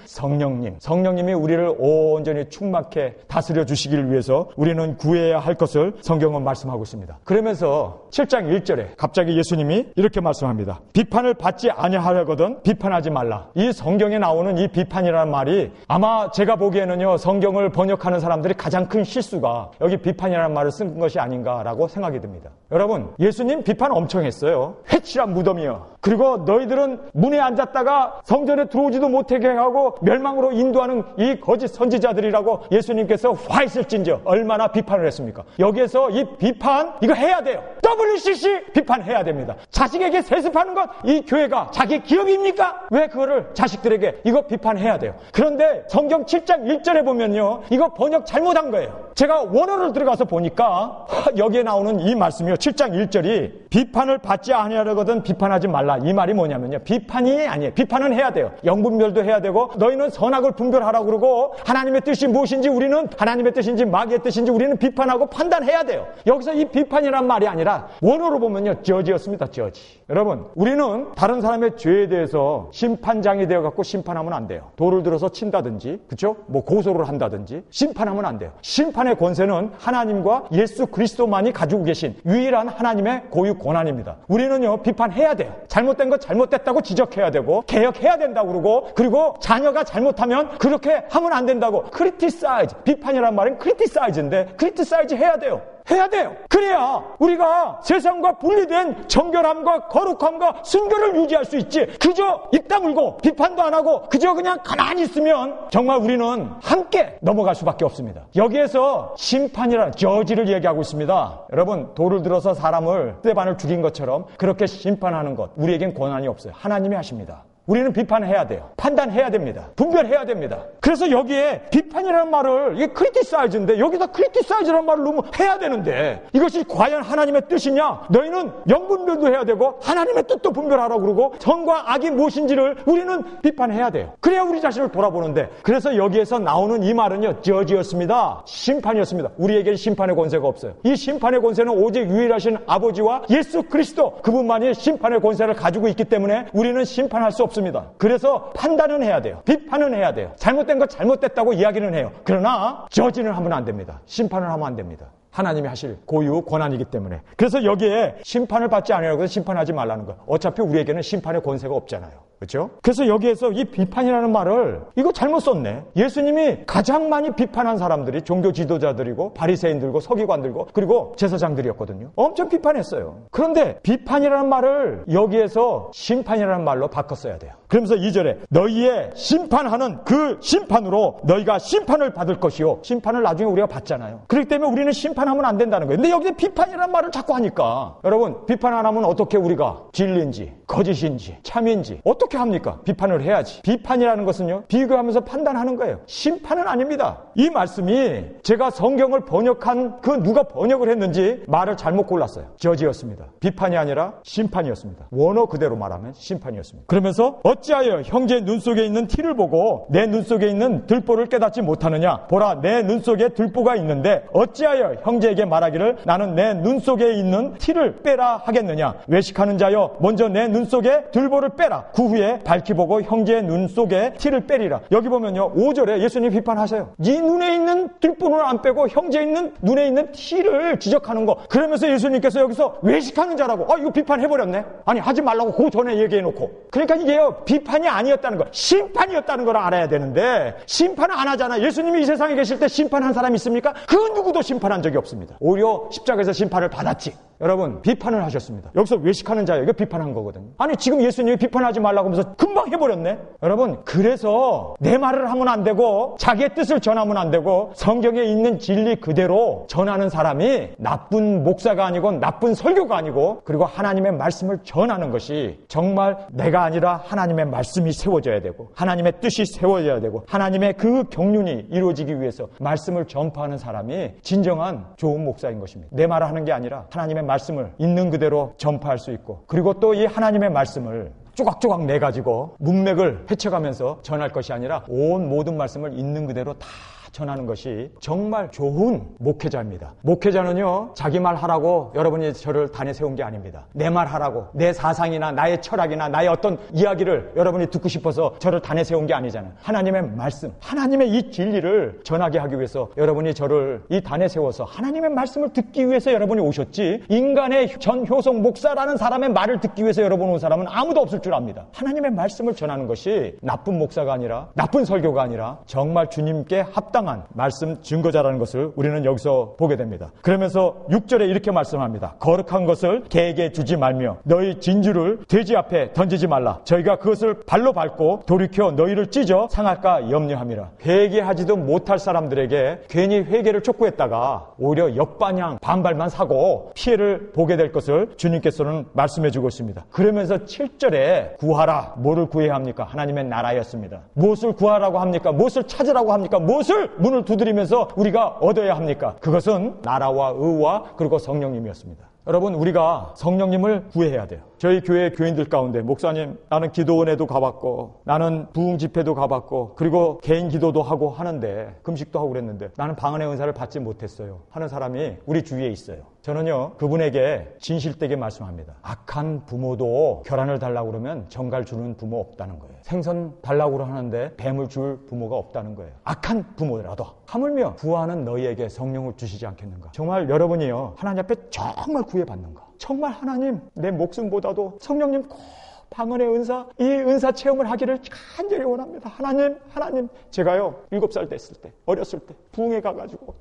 성령님이 우리를 온전히 충만케 다스려 주시기를 위해서 우리는 구해야 할 것을 성경은 말씀하고 있습니다. 그러면서 7장 1절에 갑자기 예수님이 이렇게 말씀합니다. 비판을 받지 아니하려거든 비판하지 말라. 이 성경에 나오는 이 비판이라는 말이 아마 제가 보기에는요 성경을 번역하는 사람들이 가장 큰 실수가 여기 비판이라는 말을 쓴 것이 아닌가라고 생각이 듭니다. 여러분 예수님 비판 엄청 했어요. 회칠한 무덤이요. 그리고 너희들은 문에 앉았다가 성전에 들어오지도 못하게 하고 멸망으로 인도하는 이 거짓 선지자들이라고 예수님께서 화했을진저 얼마나 비판을 했습니까? 여기에서 이 비판 이거 해야 돼요. WCC 비판해야 됩니다. 자식에게 세습하는 것 이 교회가 자기 기업입니까? 왜 그거를 자식들에게 이거 비판해야 돼요. 그런데 성경 7장 1절에 보면요 이거 번역 잘못한 거예요. 제가 원어를 들어가서 보니까 여기에 나오는 이 말씀이요 7장 1절이 비판을 받지 아니하려거든 비판하지 말라. 이 말이 뭐냐면요 비판이 아니에요. 비판은 해야 돼요. 영분별도 해야 되고 너희는 선악을 분별하라고 그러고 하나님의 뜻이 무엇인지 우리는 하나님의 뜻인지 마귀의 뜻인지 우리는 비판하고 판단해야 돼요. 여기서 이 비판이란 말이 아니라 원어로 보면요 저지였습니다. 저지. 여러분 우리는 다른 사람의 죄에 대해서 심판장이 되어갖고 심판하면 안 돼요. 돌을 들어서 친다든지 그렇죠? 뭐 고소를 한다든지 심판하면 안 돼요. 심판의 권세는 하나님과 예수 그리스도만이 가지고 계신 유일한 하나님의 고유 권한입니다. 우리는요 비판해야 돼요. 잘못된 거 잘못됐다고 지적해야 되고 개혁해야 된다고 그러고 그리고 자녀가 잘못하면 그렇게 하면 안 된다고 criticize 비판이란 말은 criticize인데 criticize 해야 돼요. 그래야 우리가 세상과 분리된 정결함과 거룩함과 순결을 유지할 수 있지. 그저 입 다물고 비판도 안 하고 그저 그냥 가만히 있으면 정말 우리는 함께 넘어갈 수밖에 없습니다. 여기에서 심판이라는 저지를 얘기하고 있습니다. 여러분 돌을 들어서 사람을 스데반을 죽인 것처럼 그렇게 심판하는 것 우리에겐 권한이 없어요. 하나님이 하십니다. 우리는 비판해야 돼요. 판단해야 됩니다. 분별해야 됩니다. 그래서 여기에 비판이라는 말을 이게 criticize인데 여기다 criticize라는 말을 넣으면 해야 되는데 이것이 과연 하나님의 뜻이냐? 너희는 영분별도 해야 되고 하나님의 뜻도 분별하라고 그러고 선과 악이 무엇인지를 우리는 비판해야 돼요. 그래야 우리 자신을 돌아보는데 그래서 여기에서 나오는 이 말은요 저지였습니다. 심판이었습니다. 우리에게는 심판의 권세가 없어요. 이 심판의 권세는 오직 유일하신 아버지와 예수 그리스도 그분만이 심판의 권세를 가지고 있기 때문에 우리는 심판할 수 없습니다. 그래서 판단은 해야 돼요. 비판은 해야 돼요. 잘못된 거 잘못됐다고 이야기는 해요. 그러나 저지는 하면 안 됩니다. 심판을 하면 안 됩니다. 하나님이 하실 고유 권한이기 때문에. 그래서 여기에 심판을 받지 않으라고 심판하지 말라는 거예요. 어차피 우리에게는 심판의 권세가 없잖아요. 그렇죠? 그래서 여기에서 이 비판이라는 말을 이거 잘못 썼네. 예수님이 가장 많이 비판한 사람들이 종교 지도자들이고 바리새인들고 서기관들고 그리고 제사장들이었거든요. 엄청 비판했어요. 그런데 비판이라는 말을 여기에서 심판이라는 말로 바꿨어야 돼요. 그러면서 2절에 너희의 심판하는 그 심판으로 너희가 심판을 받을 것이요. 심판을 나중에 우리가 받잖아요. 그렇기 때문에 우리는 심판 비판하면 안 된다는 거예요. 근데 여기서 비판이라는 말을 자꾸 하니까 여러분 비판 안 하면 어떻게 우리가 진리인지 거짓인지 참인지 어떻게 합니까? 비판을 해야지. 비판이라는 것은요 비교하면서 판단하는 거예요. 심판은 아닙니다. 이 말씀이 제가 성경을 번역한 그 누가 번역을 했는지 말을 잘못 골랐어요. 저지였습니다. 비판이 아니라 심판이었습니다. 원어 그대로 말하면 심판이었습니다. 그러면서 어찌하여 형제의 눈 속에 있는 티를 보고 내 눈 속에 있는 들보를 깨닫지 못하느냐? 보라 내 눈 속에 들보가 있는데 어찌하여 형제에게 말하기를 나는 내 눈 속에 있는 티를 빼라 하겠느냐? 외식하는 자여 먼저 내 눈 속에 들보를 빼라. 그 후에 밝히 보고 형제의 눈 속에 티를 빼리라. 여기 보면요 5절에 예수님 비판하세요. 네 눈에 있는 들보는 안 빼고 형제 있는 눈에 있는 티를 지적하는 거. 그러면서 예수님께서 여기서 외식하는 자라고 이거 비판해버렸네. 아니 하지 말라고 그 전에 얘기해놓고. 그러니까 이게요 비판이 아니었다는 거 심판이었다는 걸 알아야 되는데 심판을 안 하잖아. 예수님이 이 세상에 계실 때 심판한 사람이 있습니까? 그 누구도 심판한 적이 없습니다. 오히려 십자가에서 심판을 받았지. 여러분 비판을 하셨습니다. 여기서 외식하는 자예요. 이거 비판한 거거든요. 아니 지금 예수님이 비판하지 말라고 하면서 금방 해버렸네. 여러분 그래서 내 말을 하면 안 되고 자기의 뜻을 전하면 안 되고 성경에 있는 진리 그대로 전하는 사람이 나쁜 목사가 아니고 나쁜 설교가 아니고 그리고 하나님의 말씀을 전하는 것이 정말 내가 아니라 하나님의 말씀이 세워져야 되고 하나님의 뜻이 세워져야 되고 하나님의 그 경륜이 이루어지기 위해서 말씀을 전파하는 사람이 진정한 좋은 목사인 것입니다. 내 말을 하는 게 아니라 하나님의 말씀을 있는 그대로 전파할 수 있고 그리고 또 이 하나님의 말씀을 조각조각 내가지고 문맥을 헤쳐가면서 전할 것이 아니라 온 모든 말씀을 있는 그대로 다 전하는 것이 정말 좋은 목회자입니다. 목회자는요 자기 말 하라고 여러분이 저를 단에 세운 게 아닙니다. 내 말 하라고 내 사상이나 나의 철학이나 나의 어떤 이야기를 여러분이 듣고 싶어서 저를 단에 세운 게 아니잖아요. 하나님의 말씀, 하나님의 이 진리를 전하게 하기 위해서 여러분이 저를 이 단에 세워서 하나님의 말씀을 듣기 위해서 여러분이 오셨지 인간의 전효성 목사라는 사람의 말을 듣기 위해서 여러분 온 사람은 아무도 없을 줄 압니다. 하나님의 말씀을 전하는 것이 나쁜 목사가 아니라 나쁜 설교가 아니라 정말 주님께 합당한 말씀 증거자라는 것을 우리는 여기서 보게 됩니다. 그러면서 6절에 이렇게 말씀합니다. 거룩한 것을 개에게 주지 말며 너희 진주를 돼지 앞에 던지지 말라. 저희가 그것을 발로 밟고 돌이켜 너희를 찢어 상할까 염려함이라. 회개하지도 못할 사람들에게 괜히 회개를 촉구했다가 오히려 역반향 반발만 사고 피해를 보게 될 것을 주님께서는 말씀해 주고 있습니다. 그러면서 7절에 구하라. 뭐를 구해야 합니까? 하나님의 나라였습니다. 무엇을 구하라고 합니까? 무엇을 찾으라고 합니까? 무엇을 문을 두드리면서 우리가 얻어야 합니까? 그것은 나라와 의와 그리고 성령님이었습니다. 여러분 우리가 성령님을 구해야 돼요. 저희 교회 교인들 가운데 목사님 나는 기도원에도 가봤고 나는 부흥 집회도 가봤고 그리고 개인 기도도 하고 하는데 금식도 하고 그랬는데 나는 방언의 은사를 받지 못했어요 하는 사람이 우리 주위에 있어요. 저는요 그분에게 진실되게 말씀합니다. 악한 부모도 결혼을 달라고 그러면 정갈 주는 부모 없다는 거예요. 생선 달라고 하는데 뱀을 줄 부모가 없다는 거예요. 악한 부모라도 하물며 구하는 너희에게 성령을 주시지 않겠는가. 정말 여러분이요 하나님 앞에 정말 구해받는가. 정말 하나님 내 목숨보다도 성령님 꼭 방언의 은사, 이 은사 체험을 하기를 간절히 원합니다. 하나님, 제가요 7살 됐을 때, 어렸을 때 부흥회 가가지고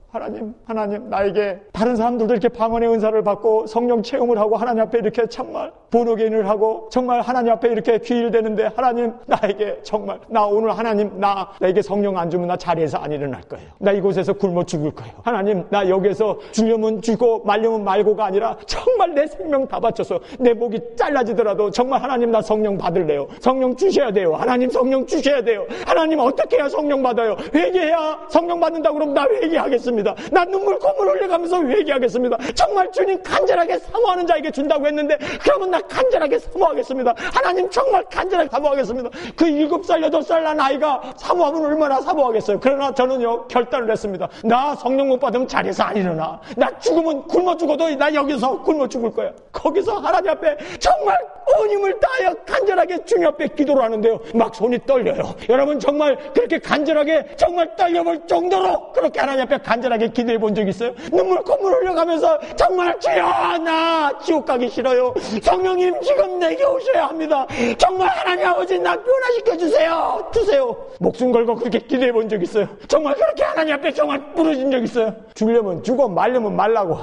하나님 나에게 다른 사람들도 이렇게 방언의 은사를 받고 성령 체험을 하고 하나님 앞에 이렇게 정말 본어게인을 하고 정말 하나님 앞에 이렇게 귀일되는데 하나님 나에게 정말 나 오늘 하나님 나에게 성령 안 주면 나 자리에서 안 일어날 거예요. 나 이곳에서 굶어 죽을 거예요. 하나님 나 여기에서 주려면 주고 말려면 말고가 아니라 정말 내 생명 다 바쳐서 내 목이 잘라지더라도 정말 하나님 나 성령 받을래요. 성령 주셔야 돼요. 하나님 성령 주셔야 돼요. 하나님 어떻게 해야 성령 받아요? 회개해야 성령 받는다고 그러면 나 회개하겠습니다. 나 눈물 콧물 흘려가면서 회개하겠습니다. 정말 주님 간절하게 사모하는 자에게 준다고 했는데 그러면 나 간절하게 사모하겠습니다. 하나님 정말 간절하게 사모하겠습니다. 그 7살 8살 난 아이가 사모하면 얼마나 사모하겠어요. 그러나 저는요 결단을 했습니다. 나 성령 못 받으면 자리에서 안 일어나. 나 죽으면 굶어 죽어도 나 여기서 굶어 죽을 거야. 거기서 하나님 앞에 정말 온 힘을 다하여 간절하게 주님 앞에 기도를 하는데요 막 손이 떨려요. 여러분 정말 그렇게 간절하게 정말 떨려볼 정도로 그렇게 하나님 앞에 간절하게 기도해 본 적 있어요? 눈물 콧물 흘려가면서 정말 주여 나 지옥 가기 싫어요. 성령님 지금 내게 오셔야 합니다. 정말 하나님 아버지 나 변화시켜 주세요. 목숨 걸고 그렇게 기도해 본 적 있어요. 정말 그렇게 하나님 앞에 정말 부르신 적 있어요. 죽려면 죽어 말려면 말라고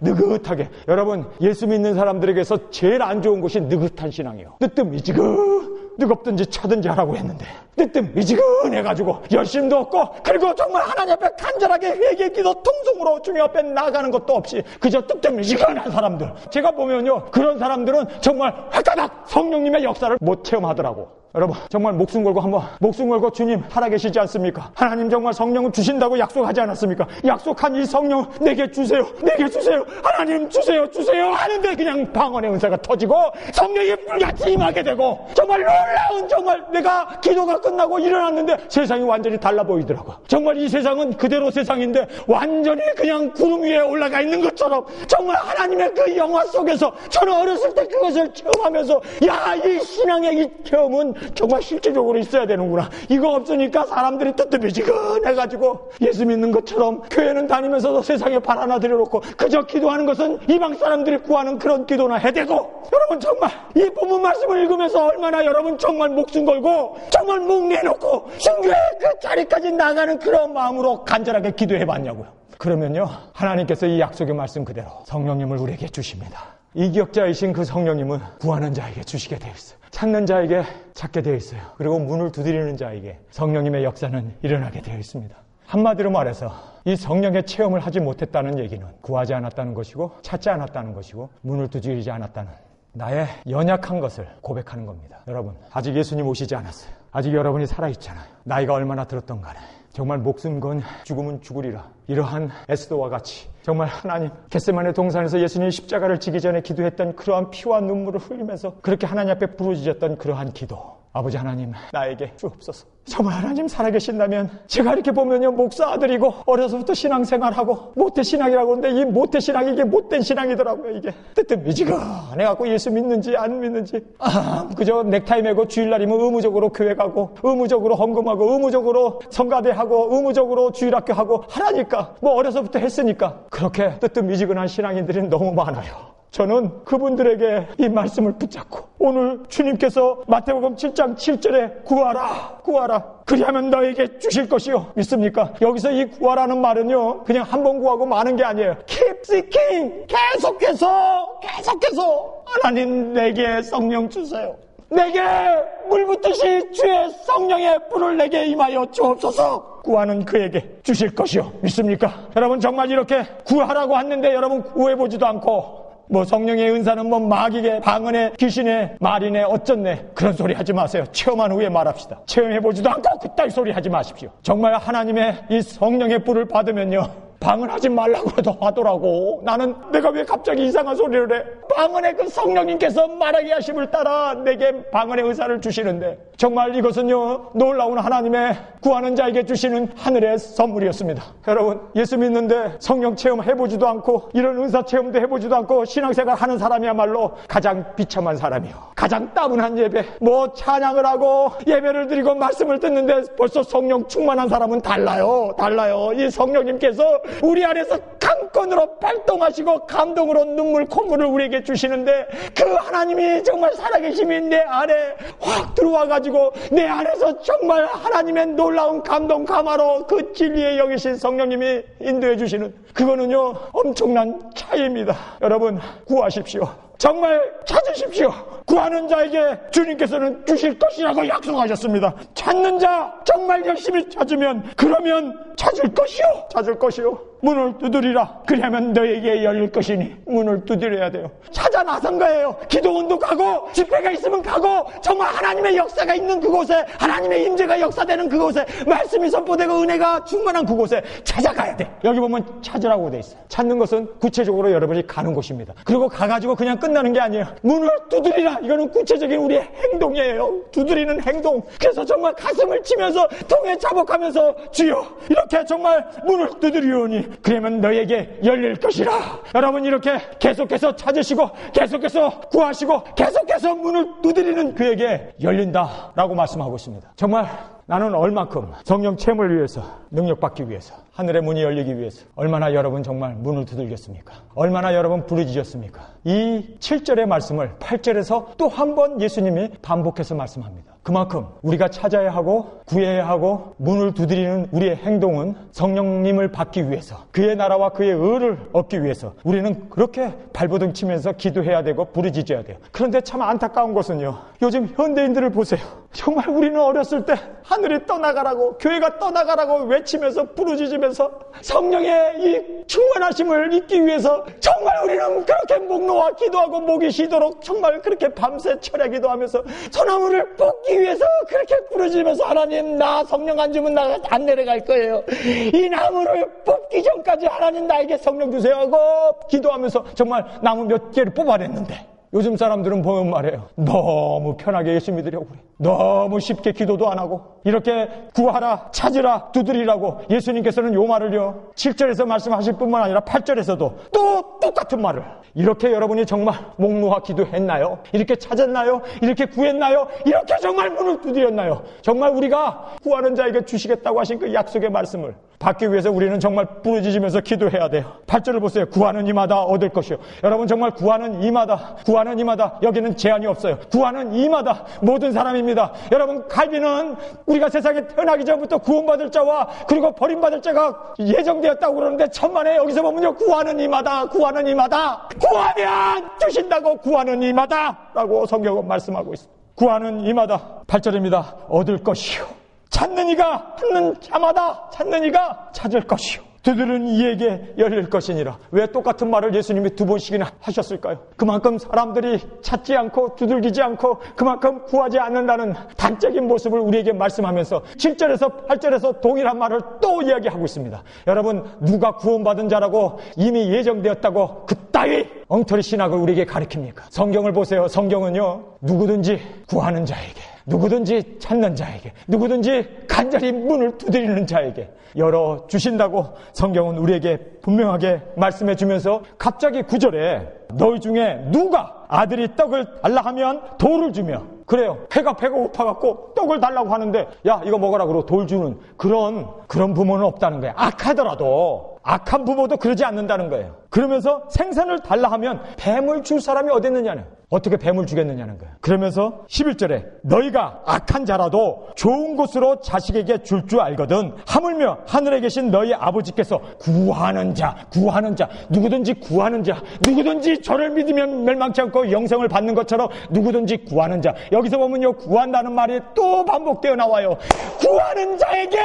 느긋하게. 여러분 예수 믿는 사람들에게서 제일 안 좋은 것이 느긋한 신앙이에요. 뜨뜻미지근 뜨겁든지 차든지 하라고 했는데 뜨뜻미지근해가지고 열심도 없고 그리고 정말 하나님 앞에 간절하게 회개 기도 통성으로 주님 앞에 나가는 것도 없이 그저 뜨뜻미지근한 사람들, 제가 보면요 그런 사람들은 정말 헷가닥 성령님의 역사를 못 체험하더라고. 여러분 정말 목숨 걸고 주님 살아계시지 않습니까? 하나님 정말 성령을 주신다고 약속하지 않았습니까? 약속한 이 성령 내게 주세요, 내게 주세요, 하나님 주세요 하는데 그냥 방언의 은사가 터지고 성령이 불같이 임하게 되고 정말 놀라운, 정말 내가 기도가 끝나고 일어났는데 세상이 완전히 달라 보이더라고요. 정말 이 세상은 그대로 세상인데 완전히 그냥 구름 위에 올라가 있는 것처럼 정말 하나님의 그 영화 속에서 저는 어렸을 때 그것을 체험하면서 야, 이 신앙의 이 체험은 정말 실제적으로 있어야 되는구나. 이거 없으니까 사람들이 뜨뜻미지근해가지고 예수 믿는 것처럼 교회는 다니면서도 세상에 발 하나 들여놓고 그저 기도하는 것은 이방 사람들이 구하는 그런 기도나 해대고, 여러분 정말 이 본문 말씀을 읽으면서 얼마나 여러분 정말 목숨 걸고 정말 목 내놓고 순교의 그 자리까지 나가는 그런 마음으로 간절하게 기도해봤냐고요. 그러면요 하나님께서 이 약속의 말씀 그대로 성령님을 우리에게 주십니다. 이기역자이신 그 성령님은 구하는 자에게 주시게 되어 있어요. 찾는 자에게 찾게 되어 있어요. 그리고 문을 두드리는 자에게 성령님의 역사는 일어나게 되어 있습니다. 한마디로 말해서 이 성령의 체험을 하지 못했다는 얘기는 구하지 않았다는 것이고 찾지 않았다는 것이고 문을 두드리지 않았다는 나의 연약한 것을 고백하는 겁니다. 여러분 아직 예수님 오시지 않았어요. 아직 여러분이 살아있잖아요. 나이가 얼마나 들었던 간에 정말 목숨 건 죽으면 죽으리라, 이러한 에스더와 같이 정말 하나님 겟세마네 동산에서 예수님이 십자가를 지기 전에 기도했던 그러한 피와 눈물을 흘리면서 그렇게 하나님 앞에 부르짖었던 그러한 기도, 아버지 하나님 나에게 주옵소서. 정말 하나님 살아계신다면 제가 이렇게 보면요 목사 아들이고 어려서부터 신앙생활하고 모태신앙이라고 하는데 이 모태신앙이 이게 못된 신앙이더라고요. 이게 뜨뜻미지근해갖고 예수 믿는지 안 믿는지 그저 넥타이 매고 주일날이면 의무적으로 교회 가고 의무적으로 헌금하고 의무적으로 성가대하고 의무적으로 주일학교 하고 하라니까 뭐 어려서부터 했으니까 그렇게 뜨뜻미지근한 신앙인들이 너무 많아요. 저는 그분들에게 이 말씀을 붙잡고 오늘 주님께서 마태복음 7장 7절에 구하라 그리하면 너에게 주실 것이요, 믿습니까? 여기서 이 구하라는 말은요 그냥 한 번 구하고 마는 게 아니에요. Keep seeking, 계속해서 하나님 내게 성령 주세요. 내게 물 붓듯이 주의 성령의 불을 내게 임하여 주옵소서. 구하는 그에게 주실 것이요, 믿습니까? 여러분 정말 이렇게 구하라고 했는데 여러분 구해보지도 않고 뭐 성령의 은사는 뭐 마귀의 방언의 귀신의 말이네 어쩌네 그런 소리 하지 마세요. 체험한 후에 말합시다. 체험해보지도 않고 그따위 소리 하지 마십시오. 정말 하나님의 이 성령의 불을 받으면요 방언하지 말라고 해도 하더라고. 나는 내가 왜 갑자기 이상한 소리를 해? 방언의 그 성령님께서 말하게 하심을 따라 내게 방언의 의사를 주시는데 정말 이것은요 놀라운 하나님의 구하는 자에게 주시는 하늘의 선물이었습니다. 여러분 예수 믿는데 성령 체험 해보지도 않고 이런 은사 체험도 해보지도 않고 신앙생활 하는 사람이야말로 가장 비참한 사람이요, 가장 따분한 예배, 뭐 찬양을 하고 예배를 드리고 말씀을 듣는데 벌써 성령 충만한 사람은 달라요. 이 성령님께서 우리 안에서 강건으로 발동하시고 감동으로 눈물 콧물을 우리에게 주시는데 그 하나님이 정말 살아계심이 내 안에 확 들어와가지고 내 안에서 정말 하나님의 놀라운 감동 감화로 그 진리에 여기신 성령님이 인도해 주시는 그거는요 엄청난 차이입니다. 여러분 구하십시오. 정말 찾으십시오. 구하는 자에게 주님께서는 주실 것이라고 약속하셨습니다. 찾는 자 정말 열심히 찾으면 그러면 찾을 것이요. 문을 두드리라. 그러면 너에게 열릴 것이니 문을 두드려야 돼요. 찾아 나선 거예요. 기도원도 가고 집회가 있으면 가고 정말 하나님의 역사가 있는 그곳에 하나님의 임재가 역사되는 그곳에 말씀이 선포되고 은혜가 충만한 그곳에 찾아가야 돼. 여기 보면 찾으라고 돼 있어요. 찾는 것은 구체적으로 여러분이 가는 곳입니다. 그리고 가가지고 그냥 끝나는 게 아니에요. 문을 두드리라. 이거는 구체적인 우리의 행동이에요. 두드리는 행동. 그래서 정말 가슴을 치면서 통에 자복하면서 주여 이렇게 정말 문을 두드리오니 그러면 너에게 열릴 것이라. 여러분 이렇게 계속해서 찾으시고 계속해서 구하시고 계속해서 문을 두드리는 그에게 열린다라고 말씀하고 있습니다. 정말 나는 얼만큼 성령 체험을 위해서 능력받기 위해서 하늘의 문이 열리기 위해서 얼마나 여러분 정말 문을 두들겼습니까? 얼마나 여러분 부르짖었습니까? 이 7절의 말씀을 8절에서 또 한 번 예수님이 반복해서 말씀합니다. 그만큼 우리가 찾아야 하고 구해야 하고 문을 두드리는 우리의 행동은 성령님을 받기 위해서, 그의 나라와 그의 의를 얻기 위해서 우리는 그렇게 발버둥 치면서 기도해야 되고 부르짖어야 돼요. 그런데 참 안타까운 것은요, 요즘 현대인들을 보세요. 정말 우리는 어렸을 때 하늘이 떠나가라고, 교회가 떠나가라고 외치면서 부르짖으면서 성령의 이 충만하심을 잊기 위해서 정말 우리는 그렇게 목 놓아 기도하고 목이 쉬도록 정말 그렇게 밤새 철야 기도하면서 소나무를 뽑기 위해서 그렇게 부르짖으면서 하나님, 나 성령 안 주면 나 안 내려갈 거예요. 이 나무를 뽑기 전까지 하나님 나에게 성령 주세요 하고 기도하면서 정말 나무 몇 개를 뽑아냈는데, 요즘 사람들은 보면 말이에요, 너무 편하게 예수 믿으려고 그래. 너무 쉽게 기도도 안 하고 이렇게 구하라, 찾으라, 두드리라고 예수님께서는 요 말을요 7절에서 말씀하실 뿐만 아니라 8절에서도 또 똑같은 말을, 이렇게 여러분이 정말 목 놓아 기도했나요? 이렇게 찾았나요? 이렇게 구했나요? 이렇게 정말 문을 두드렸나요? 정말 우리가 구하는 자에게 주시겠다고 하신 그 약속의 말씀을 받기 위해서 우리는 정말 부르짖으면서 기도해야 돼요. 8절을 보세요. 구하는 이마다 얻을 것이요. 여러분 정말 구하는 이마다, 구하는 이마다, 여기는 제한이 없어요. 구하는 이마다 모든 사람입니다. 여러분, 갈비는 우리가 세상에 태어나기 전부터 구원받을 자와 그리고 버림받을 자가 예정되었다고 그러는데, 천만에 여기서 보면요, 구하는 이마다, 구하는 이마다, 구하면 주신다고, 구하는 이마다 라고 성경은 말씀하고 있습니다. 구하는 이마다. 8절입니다. 얻을 것이요. 찾는 이가 찾는 자마다, 찾는 이가 찾을 것이요. 두드리는 이에게 열릴 것이니라. 왜 똑같은 말을 예수님이 두 번씩이나 하셨을까요? 그만큼 사람들이 찾지 않고 두들기지 않고 그만큼 구하지 않는다는 단적인 모습을 우리에게 말씀하면서 7절에서 8절에서 동일한 말을 또 이야기하고 있습니다. 여러분, 누가 구원받은 자라고 이미 예정되었다고 그따위 엉터리 신학을 우리에게 가르칩니까? 성경을 보세요. 성경은요, 누구든지 구하는 자에게, 누구든지 찾는 자에게, 누구든지 간절히 문을 두드리는 자에게 열어주신다고 성경은 우리에게 분명하게 말씀해 주면서, 갑자기 9절에 너희 중에 누가 아들이 떡을 달라 하면 돌을 주며, 그래요, 배가 고파갖고 떡을 달라고 하는데 야 이거 먹어라 그러고 돌 주는 그런 부모는 없다는 거예요. 악하더라도, 악한 부모도 그러지 않는다는 거예요. 그러면서 생선을 달라 하면 뱀을 줄 사람이 어디 있느냐는, 어떻게 뱀을 주겠느냐는 거예요. 그러면서 11절에 너희가 악한 자라도 좋은 것으로 자식에게 줄 줄 알거든 하물며 하늘에 계신 너희 아버지께서 구하는 자, 누구든지 구하는 자, 누구든지 저를 믿으면 멸망치 않고 영생을 받는 것처럼 누구든지 구하는 자. 여기서 보면요, 구한다는 말이 또 반복되어 나와요. 구하는 자에게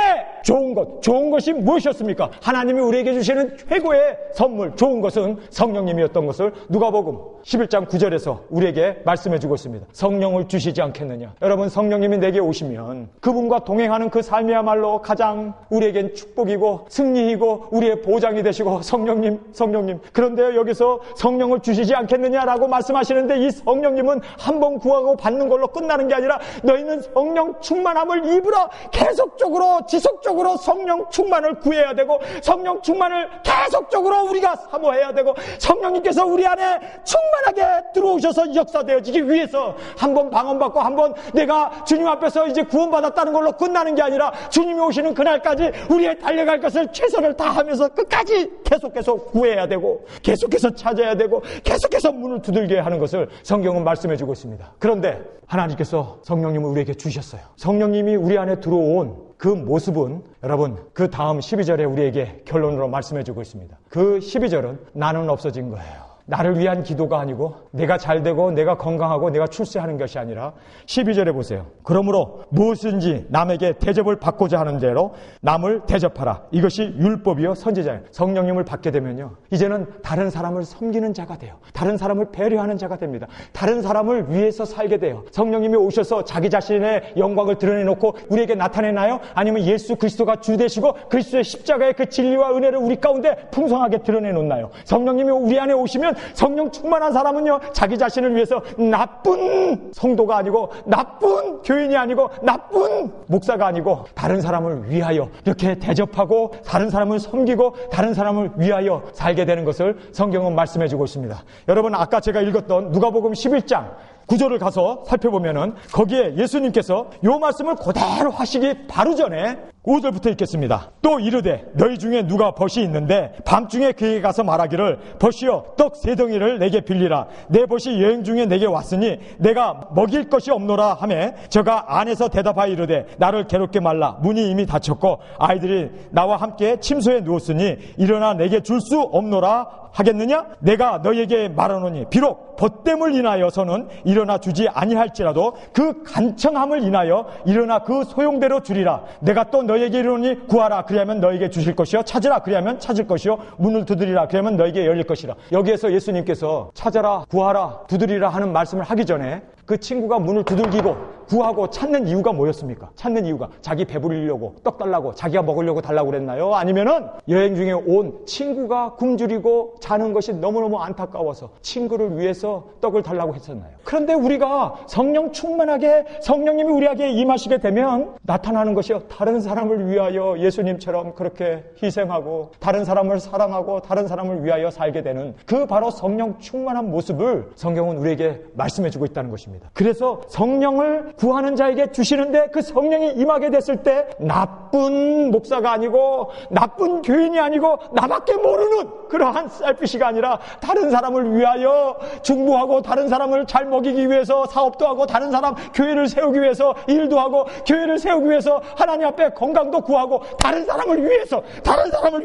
좋은 것, 좋은 것이 무엇이었습니까? 하나님이 우리에게 주시는 최고의 선물, 좋은 것은 성령님이었던 것을 누가복음 11장 9절에서 우리에게 말씀해주고 있습니다. 성령을 주시지 않겠느냐. 여러분, 성령님이 내게 오시면 그분과 동행하는 그 삶이야말로 가장 우리에겐 축복이고 승리이고 우리의 보장이 되시고, 성령님. 그런데 여기서 성령을 주시지 않겠느냐라고 말씀하시는데, 이 성령님은 한 번 구하고 받는 걸로 끝나는 게 아니라 너희는 성령 충만함을 입으라. 계속적으로 지속적으로 성령 충만을 구해야 되고, 성령 충만을 계속적으로 우리가 사모해야 되고, 성령님께서 우리 안에 충만하게 들어오셔서 역사되어지기 위해서 한 번 방언받고 한 번 내가 주님 앞에서 이제 구원받았다는 걸로 끝나는 게 아니라, 주님이 오시는 그날까지 우리의 달려갈 것을 최선을 다하면서 끝까지 계속해서 구해야 되고, 계속해서 찾아야 되고, 계속해서 문을 두들겨야 하는 것을 성경은 말씀해주고 있습니다. 그런데 하나님께서 성령님을 우리에게 주셨어요. 성령님이 우리 안에 들어온 그 모습은 여러분, 그 다음 12절에 우리에게 결론으로 말씀해주고 있습니다. 그 12절은 나는 없어진 거예요. 나를 위한 기도가 아니고, 내가 잘되고 내가 건강하고 내가 출세하는 것이 아니라 12절에 보세요. 그러므로 무엇인지 남에게 대접을 받고자 하는 대로 남을 대접하라. 이것이 율법이요 선지자예요. 성령님을 받게 되면요, 이제는 다른 사람을 섬기는 자가 돼요. 다른 사람을 배려하는 자가 됩니다. 다른 사람을 위해서 살게 돼요. 성령님이 오셔서 자기 자신의 영광을 드러내놓고 우리에게 나타내나요? 아니면 예수 그리스도가 주 되시고 그리스도의 십자가의 그 진리와 은혜를 우리 가운데 풍성하게 드러내놓나요? 성령님이 우리 안에 오시면, 성령 충만한 사람은요, 자기 자신을 위해서 나쁜 성도가 아니고, 나쁜 교인이 아니고, 나쁜 목사가 아니고, 다른 사람을 위하여 이렇게 대접하고 다른 사람을 섬기고 다른 사람을 위하여 살게 되는 것을 성경은 말씀해주고 있습니다. 여러분, 아까 제가 읽었던 누가복음 11장 9절을 가서 살펴보면은 거기에 예수님께서 요 말씀을 그대로 하시기 바로 전에 5절부터 읽겠습니다. 또 이르되 너희 중에 누가 벗이 있는데 밤중에 그에게 가서 말하기를 벗이여 떡 3덩이를 내게 빌리라. 내 벗이 여행 중에 내게 왔으니 내가 먹일 것이 없노라 하매 저가 안에서 대답하여 이르되 나를 괴롭게 말라. 문이 이미 닫혔고 아이들이 나와 함께 침소에 누웠으니 일어나 내게 줄 수 없노라 하겠느냐? 내가 너희에게 말하노니 비록 벗됨을 인하여서는 일어나 주지 아니할지라도 그 간청함을 인하여 일어나 그 소용대로 주리라. 내가 또 너희에게 이르노니 구하라 그리하면 너희에게 주실 것이요 찾으라 그리하면 찾을 것이요 문을 두드리라 그리하면 너희에게 열릴 것이라. 여기에서 예수님께서 찾아라 구하라 두드리라 하는 말씀을 하기 전에 그 친구가 문을 두들기고 구하고 찾는 이유가 뭐였습니까? 찾는 이유가 자기 배부리려고 떡 달라고 자기가 먹으려고 달라고 그랬나요? 아니면은 여행 중에 온 친구가 굶주리고 자는 것이 너무너무 안타까워서 친구를 위해서 떡을 달라고 했었나요? 그런데 우리가 성령 충만하게 성령님이 우리에게 임하시게 되면 나타나는 것이요 다른 사람을 위하여 예수님처럼 그렇게 희생하고 다른 사람을 사랑하고 다른 사람을 위하여 살게 되는 그 바로 성령 충만한 모습을 성경은 우리에게 말씀해주고 있다는 것입니다. 그래서 성령을 구하는 자에게 주시는데 그 성령이 임하게 됐을 때 나쁜 목사가 아니고 나쁜 교인이 아니고 나밖에 모르는 그러한 셀피시가 아니라 다른 사람을 위하여 중보하고 다른 사람을 잘 먹이기 위해서 사업도 하고 다른 사람 교회를 세우기 위해서 일도 하고 교회를 세우기 위해서 하나님 앞에 건강도 구하고 다른 사람을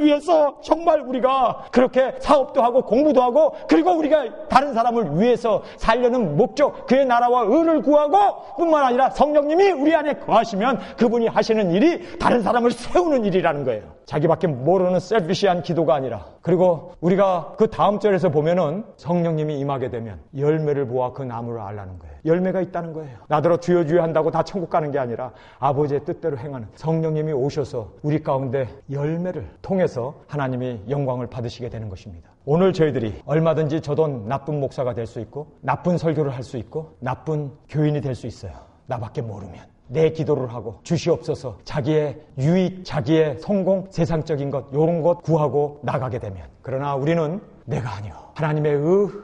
위해서 정말 우리가 그렇게 사업도 하고 공부도 하고 그리고 우리가 다른 사람을 위해서 살려는 목적 그의 나라와 의를 구하고 뿐만 아니라 성령님이 우리 안에 거하시면 그분이 하시는 일이 다른 사람을 세우는 일이라는 거예요. 자기밖에 모르는 셀피시한 기도가 아니라. 그리고 우리가 그 다음 절에서 보면은 성령님이 임하게 되면 열매를 보아 그 나무를 알라는 거예요. 열매가 있다는 거예요. 나더러 주여 주여 한다고 다 천국 가는 게 아니라 아버지의 뜻대로 행하는 성령님이 오셔서 우리 가운데 열매를 통해서 하나님이 영광을 받으시게 되는 것입니다. 오늘 저희들이 얼마든지 저도 나쁜 목사가 될 수 있고 나쁜 설교를 할 수 있고 나쁜 교인이 될 수 있어요. 나밖에 모르면. 내 기도를 하고 주시옵소서 자기의 유익, 자기의 성공, 세상적인 것 이런 것 구하고 나가게 되면 그러나 우리는 내가 아니요 하나님의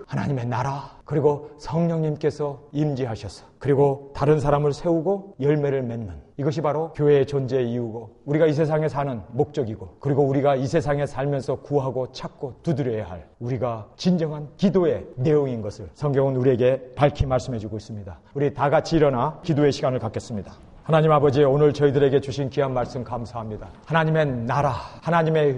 하나님의 나라 그리고 성령님께서 임재하셔서 그리고 다른 사람을 세우고 열매를 맺는 이것이 바로 교회의 존재의 이유고 우리가 이 세상에 사는 목적이고 그리고 우리가 이 세상에 살면서 구하고 찾고 두드려야 할 우리가 진정한 기도의 내용인 것을 성경은 우리에게 밝히 말씀해주고 있습니다. 우리 다 같이 일어나 기도의 시간을 갖겠습니다. 하나님 아버지 오늘 저희들에게 주신 귀한 말씀 감사합니다. 하나님의 나라, 하나님의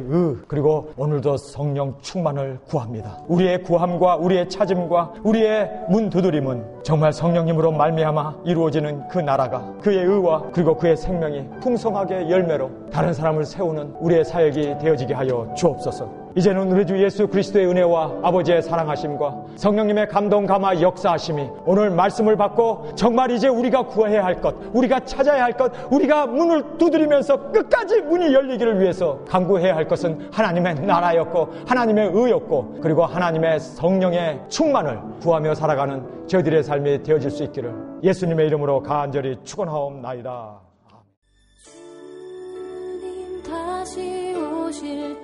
그리고 오늘도 성령 충만을 구합니다. 우리의 구함과 우리의 찾음과 우리의 문 두드림은 정말 성령님으로 말미암아 이루어지는 그 나라가 그의 의와 그리고 그의 생명이 풍성하게 열매로 다른 사람을 세우는 우리의 사역이 되어지게 하여 주옵소서. 이제는 우리 주 예수 그리스도의 은혜와 아버지의 사랑하심과 성령님의 감동 감화 역사하심이 오늘 말씀을 받고 정말 이제 우리가 구해야 할 것, 우리가 찾아야 할 것, 우리가 문을 두드리면서 끝까지 문이 열리기를 위해서 간구해야 할 것은 하나님의 나라였고 하나님의 의였고 그리고 하나님의 성령의 충만을 구하며 살아가는 저희들의 삶이 되어질 수 있기를 예수님의 이름으로 간절히 축원하옵나이다. 주님 다시 오실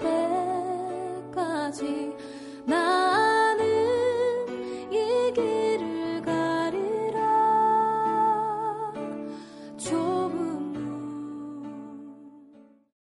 때까지 나